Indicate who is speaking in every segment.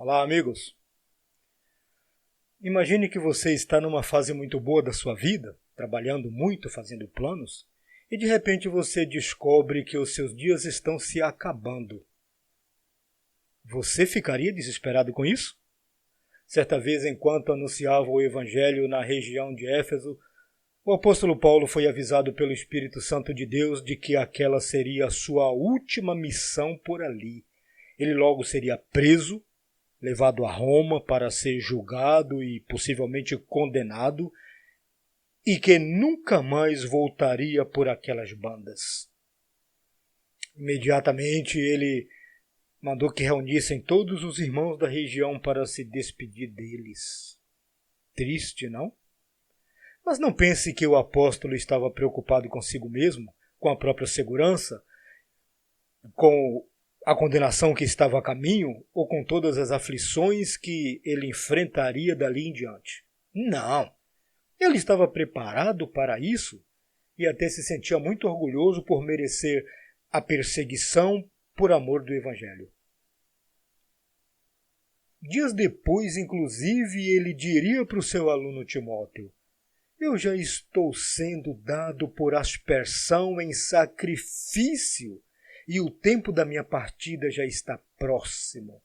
Speaker 1: Olá, amigos. Imagine que você está numa fase muito boa da sua vida, trabalhando muito, fazendo planos, e de repente você descobre que os seus dias estão se acabando. Você ficaria desesperado com isso? Certa vez, enquanto anunciava o Evangelho na região de Éfeso, o apóstolo Paulo foi avisado pelo Espírito Santo de Deus de que aquela seria a sua última missão por ali. Ele logo seria preso, levado a Roma para ser julgado e possivelmente condenado, e que nunca mais voltaria por aquelas bandas. Imediatamente ele mandou que reunissem todos os irmãos da região para se despedir deles. Triste, não? Mas não pense que o apóstolo estava preocupado consigo mesmo, com a própria segurança, com a condenação que estava a caminho ou com todas as aflições que ele enfrentaria dali em diante. Não, ele estava preparado para isso e até se sentia muito orgulhoso por merecer a perseguição por amor do Evangelho. Dias depois, inclusive, ele diria para o seu aluno Timóteo: eu já estou sendo dado por aspersão em sacrifício e o tempo da minha partida já está próximo.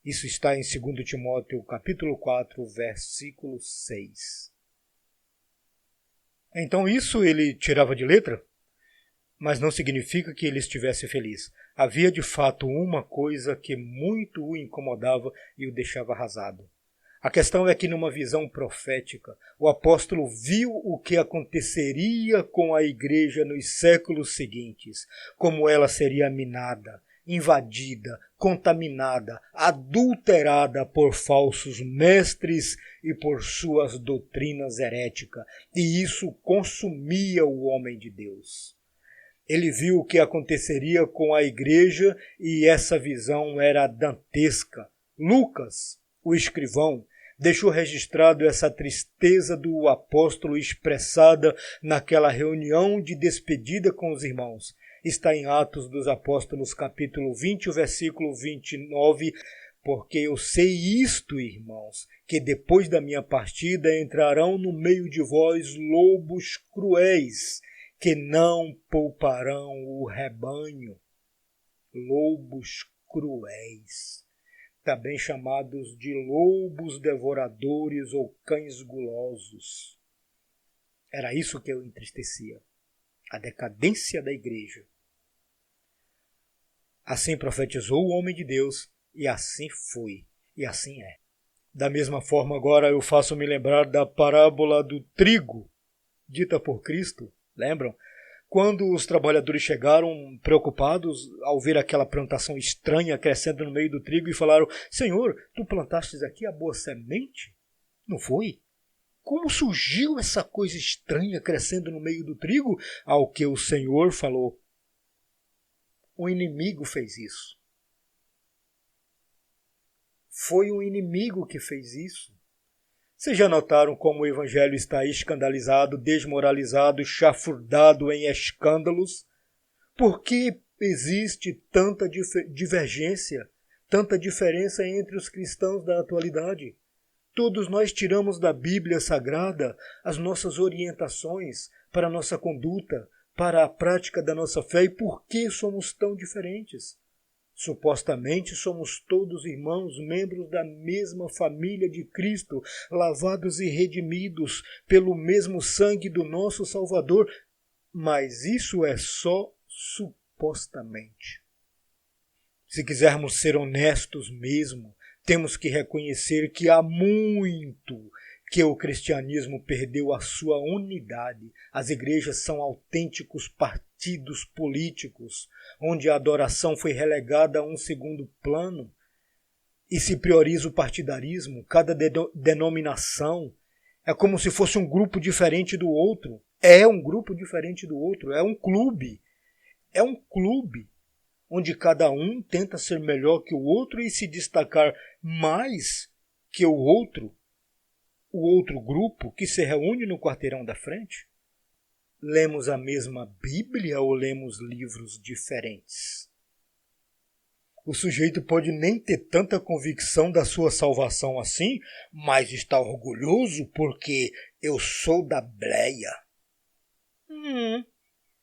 Speaker 1: Isso está em 2 Timóteo capítulo 4, versículo 6. Então isso ele tirava de letra, mas não significa que ele estivesse feliz. Havia de fato uma coisa que muito o incomodava e o deixava arrasado. A questão é que numa visão profética, o apóstolo viu o que aconteceria com a igreja nos séculos seguintes, como ela seria minada, invadida, contaminada, adulterada por falsos mestres e por suas doutrinas heréticas, e isso consumia o homem de Deus. Ele viu o que aconteceria com a igreja e essa visão era dantesca. Lucas, o escrivão, deixou registrado essa tristeza do apóstolo expressada naquela reunião de despedida com os irmãos. Está em Atos dos Apóstolos, capítulo 20, o versículo 29, porque eu sei isto, irmãos, que depois da minha partida entrarão no meio de vós lobos cruéis, que não pouparão o rebanho. Lobos cruéis, também chamados de lobos devoradores ou cães gulosos. Era isso que eu entristecia, a decadência da igreja. Assim profetizou o homem de Deus, e assim foi, e assim é. Da mesma forma, agora eu faço-me lembrar da parábola do trigo, dita por Cristo, lembram? Quando os trabalhadores chegaram preocupados ao ver aquela plantação estranha crescendo no meio do trigo e falaram: Senhor, tu plantastes aqui a boa semente? Não foi? Como surgiu essa coisa estranha crescendo no meio do trigo? Ao que o Senhor falou: o inimigo fez isso. Foi o inimigo que fez isso. Vocês já notaram como o evangelho está escandalizado, desmoralizado, chafurdado em escândalos? Por que existe tanta divergência, tanta diferença entre os cristãos da atualidade? Todos nós tiramos da Bíblia Sagrada as nossas orientações para a nossa conduta, para a prática da nossa fé. E por que somos tão diferentes? Supostamente somos todos irmãos, membros da mesma família de Cristo, lavados e redimidos pelo mesmo sangue do nosso Salvador, mas isso é só supostamente. Se quisermos ser honestos mesmo, temos que reconhecer que há muito que o cristianismo perdeu a sua unidade. As igrejas são autênticos partidos políticos, onde a adoração foi relegada a um segundo plano e se prioriza o partidarismo. Cada denominação é como se fosse um grupo diferente do outro. É um grupo diferente do outro, é um clube. É um clube onde cada um tenta ser melhor que o outro e se destacar mais que o outro grupo que se reúne no quarteirão da frente. Lemos a mesma Bíblia ou lemos livros diferentes? O sujeito pode nem ter tanta convicção da sua salvação assim, mas está orgulhoso porque eu sou da Bleia.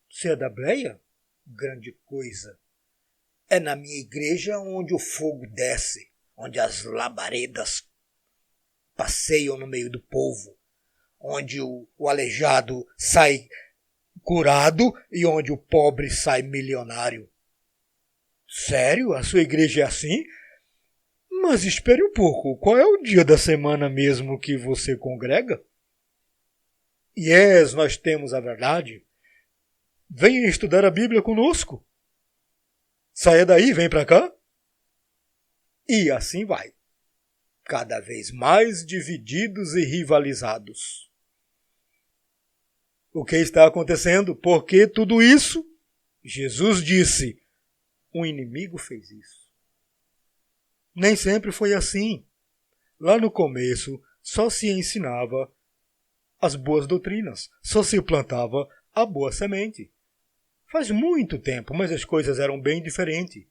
Speaker 1: Você é da Bleia? Grande coisa. É na minha igreja onde o fogo desce, onde as labaredas passeiam no meio do povo, onde o aleijado sai curado e onde o pobre sai milionário. Sério? A sua igreja é assim? Mas espere um pouco, qual é o dia da semana mesmo que você congrega? Yes, nós temos a verdade. Venha estudar a Bíblia conosco. Saia daí, vem para cá. E assim vai. Cada vez mais divididos e rivalizados. O que está acontecendo? Por que tudo isso? Jesus disse, um inimigo fez isso. Nem sempre foi assim. Lá no começo, só se ensinava as boas doutrinas, só se plantava a boa semente. Faz muito tempo, mas as coisas eram bem diferentes.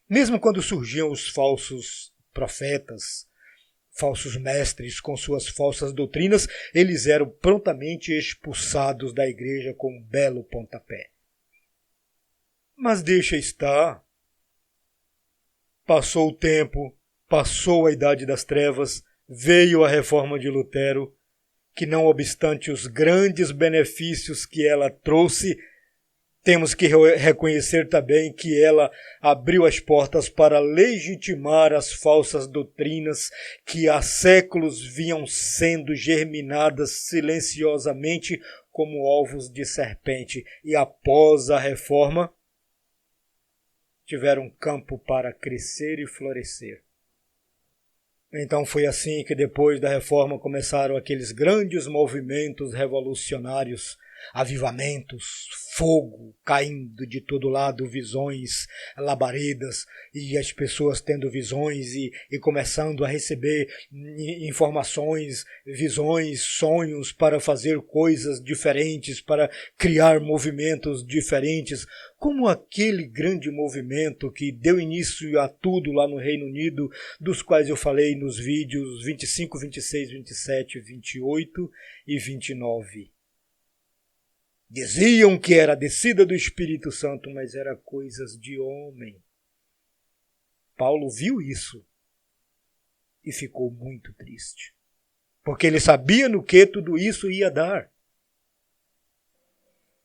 Speaker 1: Mesmo quando surgiam os falsos profetas, falsos mestres com suas falsas doutrinas, eles eram prontamente expulsados da igreja com um belo pontapé. Mas deixa estar. Passou o tempo, passou a idade das trevas, veio a reforma de Lutero, que não obstante os grandes benefícios que ela trouxe, temos que reconhecer também que ela abriu as portas para legitimar as falsas doutrinas que há séculos vinham sendo germinadas silenciosamente como ovos de serpente. E após a reforma, tiveram campo para crescer e florescer. Então foi assim que depois da reforma começaram aqueles grandes movimentos revolucionários, avivamentos, fogo caindo de todo lado, visões, labaredas, e as pessoas tendo visões e começando a receber informações, visões, sonhos para fazer coisas diferentes, para criar movimentos diferentes, como aquele grande movimento que deu início a tudo lá no Reino Unido, dos quais eu falei nos vídeos 25, 26, 27, 28 e 29. Diziam que era a descida do Espírito Santo, mas era coisas de homem. Paulo viu isso e ficou muito triste, porque ele sabia no que tudo isso ia dar.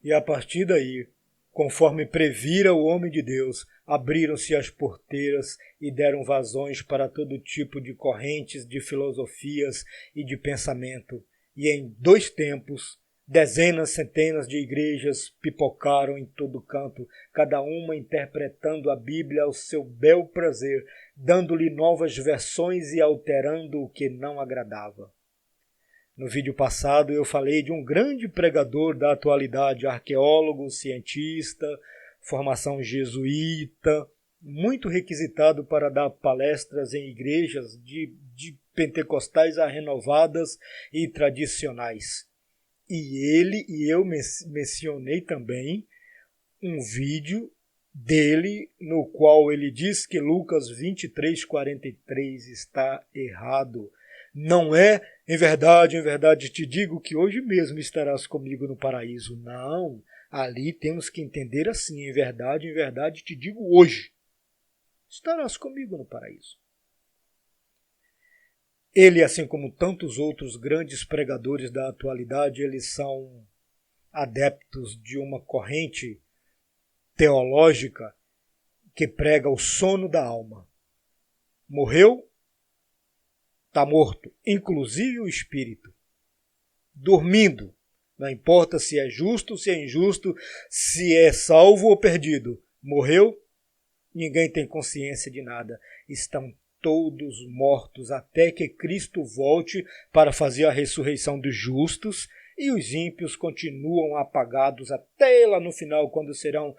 Speaker 1: E a partir daí, conforme previra o homem de Deus, abriram-se as porteiras e deram vazões para todo tipo de correntes, de filosofias e de pensamento. E em 2 tempos, dezenas, centenas de igrejas pipocaram em todo canto, cada uma interpretando a Bíblia ao seu bel prazer, dando-lhe novas versões e alterando o que não agradava. No vídeo passado eu falei de um grande pregador da atualidade, arqueólogo, cientista, formação jesuíta, muito requisitado para dar palestras em igrejas de pentecostais a renovadas e tradicionais. E eu mencionei também um vídeo dele no qual ele diz que Lucas 23:43 está errado. Não é, em verdade te digo que hoje mesmo estarás comigo no paraíso. Não, ali temos que entender assim, em verdade te digo hoje, estarás comigo no paraíso. Ele, assim como tantos outros grandes pregadores da atualidade, eles são adeptos de uma corrente teológica que prega o sono da alma. Morreu, está morto, inclusive o espírito. Dormindo, não importa se é justo, se é injusto, se é salvo ou perdido. Morreu, ninguém tem consciência de nada. Estão todos mortos até que Cristo volte para fazer a ressurreição dos justos, e os ímpios continuam apagados até lá no final, quando serão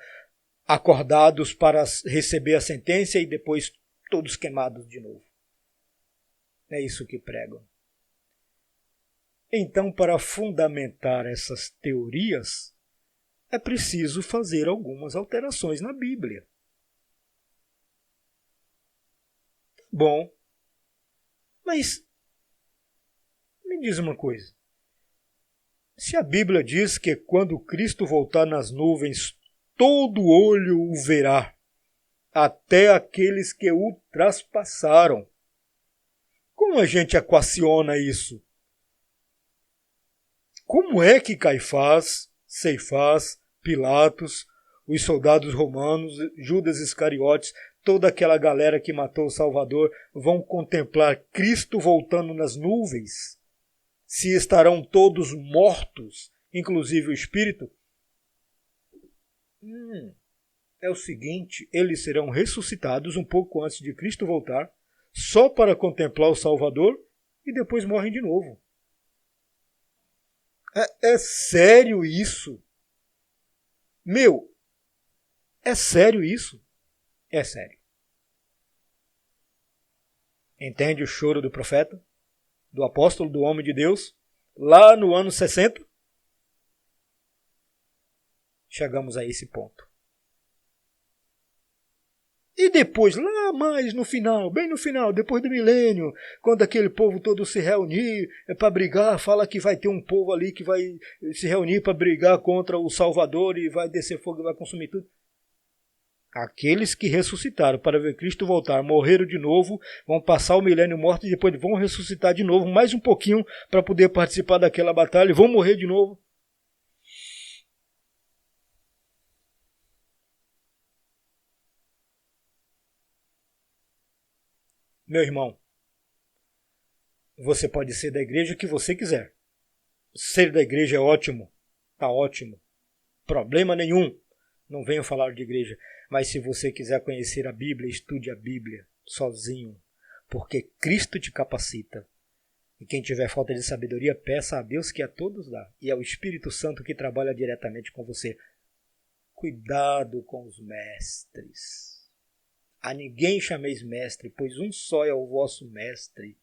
Speaker 1: acordados para receber a sentença e depois todos queimados de novo. É isso que pregam. Então, para fundamentar essas teorias, é preciso fazer algumas alterações na Bíblia. Bom, mas me diz uma coisa. Se a Bíblia diz que quando Cristo voltar nas nuvens, todo olho o verá, até aqueles que o traspassaram, como a gente equaciona isso? Como é que Caifás, Ceifás, Pilatos, os soldados romanos, Judas Iscariotes, toda aquela galera que matou o Salvador vão contemplar Cristo voltando nas nuvens? Se estarão todos mortos, inclusive o Espírito? É o seguinte, eles serão ressuscitados um pouco antes de Cristo voltar, só para contemplar o Salvador e depois morrem de novo. É sério isso? Meu, é sério isso? É sério. Entende o choro do profeta? Do apóstolo, do homem de Deus? Lá no ano 60? Chegamos a esse ponto. E depois, lá mais no final, bem no final, depois do milênio, quando aquele povo todo se reunir para brigar, fala que vai ter um povo ali que vai se reunir para brigar contra o Salvador e vai descer fogo e vai consumir tudo. Aqueles que ressuscitaram para ver Cristo voltar, morreram de novo, vão passar o milênio morto e depois vão ressuscitar de novo, mais um pouquinho para poder participar daquela batalha e vão morrer de novo. Meu irmão, você pode ser da igreja que você quiser. Ser da igreja é ótimo, tá ótimo. Problema nenhum. Não venho falar de igreja. Mas se você quiser conhecer a Bíblia, estude a Bíblia sozinho. Porque Cristo te capacita. E quem tiver falta de sabedoria, peça a Deus que a todos dá. E é o Espírito Santo que trabalha diretamente com você. Cuidado com os mestres. A ninguém chameis mestre, pois um só é o vosso mestre.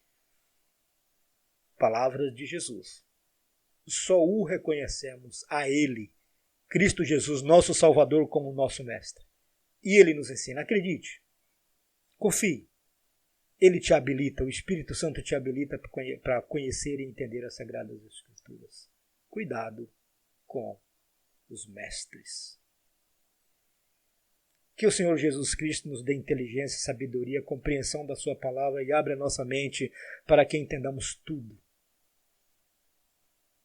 Speaker 1: Palavras de Jesus. Só o reconhecemos a Ele, Cristo Jesus, nosso Salvador, como nosso mestre. E Ele nos ensina. Acredite. Confie. Ele te habilita, o Espírito Santo te habilita para conhecer e entender as Sagradas Escrituras. Cuidado com os mestres. Que o Senhor Jesus Cristo nos dê inteligência, sabedoria, compreensão da sua palavra e abra a nossa mente para que entendamos tudo.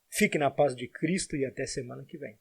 Speaker 1: Fique na paz de Cristo e até semana que vem.